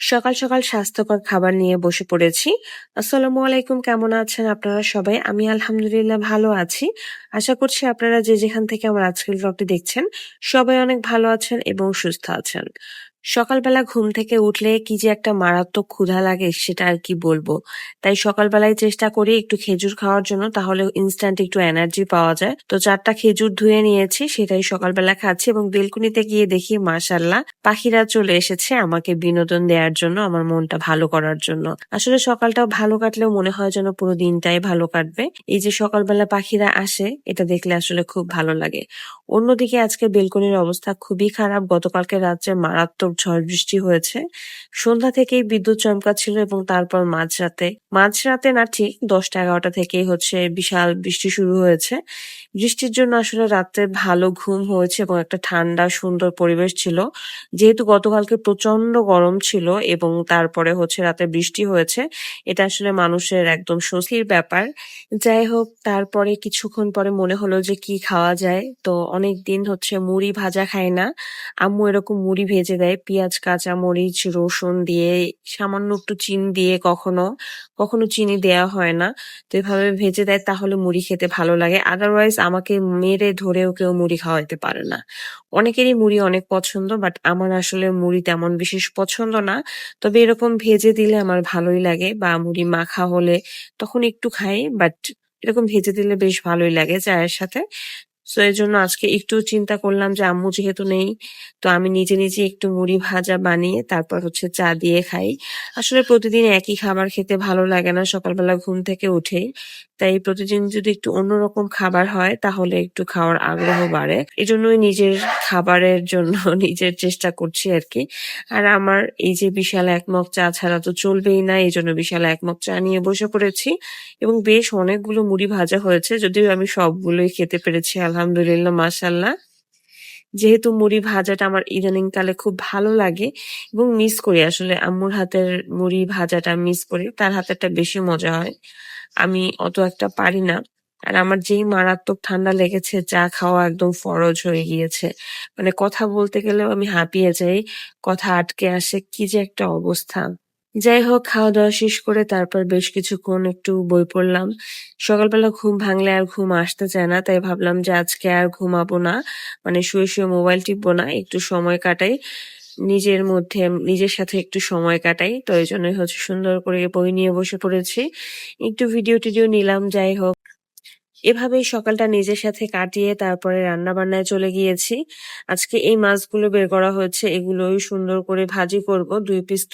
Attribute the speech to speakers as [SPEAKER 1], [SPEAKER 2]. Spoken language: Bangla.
[SPEAKER 1] সকাল সকাল স্বাস্থ্যকর খাবার নিয়ে বসে পড়েছি। আসসালামু আলাইকুম, কেমন আছেন আপনারা সবাই? আমি আলহামদুলিল্লাহ ভালো আছি। আশা করছি আপনারা যে যেখান থেকে আমার আজকের ব্লগটি দেখছেন সবাই অনেক ভালো আছেন এবং সুস্থ আছেন। সকালবেলা ঘুম থেকে উঠলে কি যে একটা মারাত্মক ক্ষুধা লাগে সেটা আর কি বলবো। তাই সকালবেলায় চেষ্টা করি একটু খেজুর খাওয়ার জন্য, তাহলে ইনস্ট্যান্ট একটু এনার্জি পাওয়া যায়। তো 4টা খেজুর ধুয়ে নিয়েছি, সেটাই সকালবেলা খাচ্ছি এবং বেলকুনিতে গিয়ে দেখি মাশাআল্লাহ পাখিরা চলে এসেছে আমাকে বিনোদন দেওয়ার জন্য, আমার মনটা ভালো করার জন্য। আসলে সকালটাও ভালো কাটলেও মনে হয় যেন পুরো দিনটাই ভালো কাটবে। এই যে সকালবেলা পাখিরা আসে এটা দেখলে আসলে খুব ভালো লাগে। অন্যদিকে আজকে বেলকনির অবস্থা খুবই খারাপ। গতকালকে রাত্রে মারাত্মক ঝড় বৃষ্টি হয়েছে। সন্ধ্যা থেকেই বিদ্যুৎ চমকাচ্ছিল এবং তারপর মাঝরাতে না, ঠিক 10টা-11টা থেকেই বিশাল বৃষ্টি শুরু হয়েছে। বৃষ্টির জন্য আসলে রাত্রে ভালো ঘুম হয়েছে এবং একটা ঠান্ডা সুন্দর পরিবেশ ছিল। যেহেতু গতকালকে প্রচন্ড গরম ছিল এবং তারপরে রাতে বৃষ্টি হয়েছে, এটা আসলে মানুষের একদম স্বস্তির ব্যাপার। যাই হোক, তারপরে কিছুক্ষণ পরে মনে হলো যে কি খাওয়া যায়। তো অনেকদিন মুড়ি ভাজা খাই না। আম্মু এরকম মুড়ি ভেজে দেয় পেঁয়াজ, কাঁচা মরিচ, রসুন দিয়ে, সামান্য একটু চিনি দিয়ে, কখনো কখনো চিনি দেয়া হয় না। তো এভাবে ভেজে দেয়, তাহলে মুড়ি খেতে ভালো লাগে। আদারওয়াইজ আমাকে মেরে ধরেও কেউ মুড়ি খাওয়াইতে পারে না। অনেকেরই মুড়ি অনেক পছন্দ, বাট আমার আসলে মুড়ি তেমন বিশেষ পছন্দ না। তবে এরকম ভেজে দিলে আমার ভালোই লাগে, বা মুড়ি মাখা হলে তখন একটু খাই, বাট এরকম ভেজে দিলে বেশ ভালোই লাগে চায়ের সাথে। সো এজন্য আজকে একটু চিন্তা করলাম যে আম্মু যেহেতু নেই, তো আমি নিজে নিজে একটু মুড়ি ভাজা বানিয়ে তারপর চা দিয়ে খাই। আসলে প্রতিদিন একই খাবার খেতে ভালো লাগে না সকালবেলা ঘুম থেকে উঠেই। তাই প্রতিদিন যদি একটু অন্যরকম খাবার হয় তাহলে একটু খাওয়ার আগ্রহ বাড়ে। এজন্যই নিজের খাবারের জন্য নিজের চেষ্টা করছি আরকি। আর আমার এই যে বিশাল এক মগ চা ছাড়া তো চলবেই না। এজন্য বিশাল এক মগ চা নিয়ে বসে পড়েছি এবং বেশ অনেকগুলো মুড়ি ভাজা হয়েছে। যদিও আমি সবগুলোই খেতে পেরেছি আলহামদুলিল্লাহ, মাশাআল্লাহ। যেহেতু মুড়ি ভাজাটা আমার ইদানিং কালে খুব ভালো লাগে এবং মিস করি, আসলে আম্মুর হাতের মুড়ি ভাজাটা মিস করি। তার হাতেরটা বেশি মজা হয়। আমি অত একটা পারি না। আর আমার যেই মারাত্মক ঠান্ডা লেগেছে, চা খাওয়া একদম ফরজ হয়ে গিয়েছে। মানে কথা বলতে গেলেও আমি হাঁপিয়ে যাই। কথা আটকে আসে, কি যে একটা অবস্থা। যাই হোক, খাওয়া-দাওয়া শেষ করে তারপর বেশ কিছুক্ষণ একটু বই পড়লাম। সকালবেলা ঘুম ভাঙলে আর ঘুম আসতে চায় না। তাই ভাবলাম যে আজকে আর ঘুমাবো না। মানে শুয়ে মোবাইল টিপবো না। একটু সময় কাটাই। নিজের মধ্যে নিজের সাথে একটু সময় কাটাই। তো এজন্যই সুন্দর করে বই নিয়ে বসে পড়েছি। একটু ভিডিও-টিডিও নিলাম, যাই হোক। এভাবেই সকালটা নিজের সাথে কাটিয়ে তারপরে রান্নাবান্নায় চলে গিয়েছি। আজকে এই মাছগুলো বের করা হয়েছে, এগুলোই সুন্দর করে ভাজি করব। 2 পিস